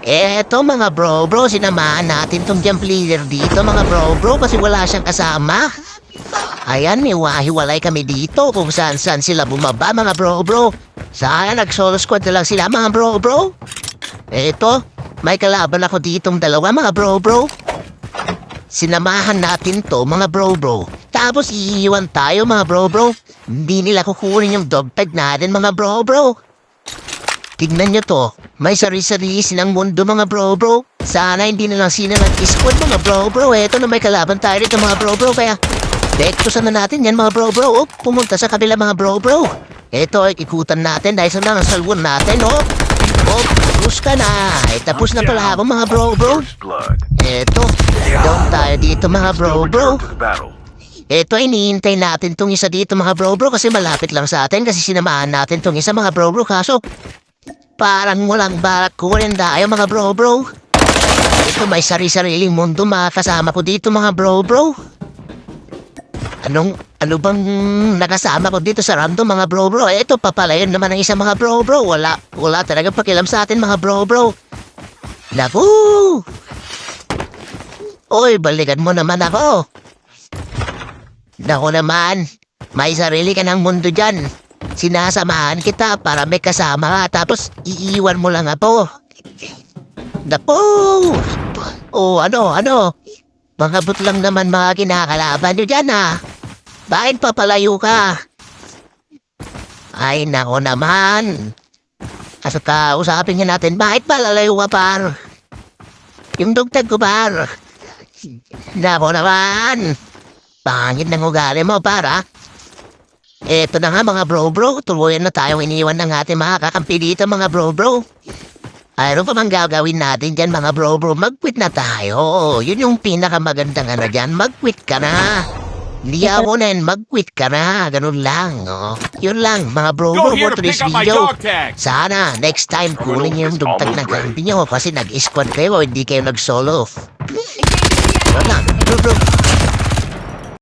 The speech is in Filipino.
Eto mga bro, sinamahan natin tong jump leader dito mga bro, kasi wala siyang kasama. Ayan, may wahiwalay kami dito kung saan sila bumaba mga bro. Sana nag-solo squad na lang sila mga bro. Eto, may kalaban ako ditong dalawa mga bro. Sinamahan natin to mga bro. Tapos iiwan tayo mga bro. Hindi nila kukunin yung dog tag natin mga bro. Tignan nyo to, may sarili-sarili silang mundo mga bro. Sana hindi na lang sila nag-squad mga bro. Eto na may kalaban tayo dito mga bro. Kaya, dektusan na natin yan mga bro. Pumunta sa kabila mga bro. Eto ay ikutan natin dahil sa mga salwon natin tapos ka na. Tapos na pala ako mga bro. Eto, down tayo dito mga bro. Eto ay iniintay natin tong isa dito mga bro kasi malapit lang sa atin kasi sinamahan natin tong isa mga bro kaso parang walang barak kunin tayo mga bro. Ito may sari-sariling mundo mga kasama ko dito mga bro. Ano bang nakasama ko dito sa random mga bro? Eto papalayan naman ang isa mga bro. Wala talaga pakialam sa atin mga bro. Naku! Oy, balikan mo naman ako. Naku naman, may sarili ka ng mundo dyan. Sinasamahan kita para may kasama ka tapos iiwan mo lang ako. Naku! Ano? Mga but lang naman mga kinakalaban nyo dyan Bakit papalayo ka? Ay, nako naman. Usapin nga natin, bakit palalayo ka par? Yung dugtag ko par. Nako naman. Pangit ng ugali mo para. Eto na nga mga bro. Tuluyan na tayong iniwan ng ating mga kakampi dito mga bro. Ano pa mang gagawin natin dyan mga bro? Mag-quit na tayo. Yun yung pinakamagandang dyan. Mag-quit ka na. Hindi ako na mag-quit ka na. Ganun lang. Yun lang mga bro for today's video. Sana next time kunin niyo yung dugtag ng kampi nyo kasi nag-squad kayo o hindi kayo nag-solo. Yun lang bro.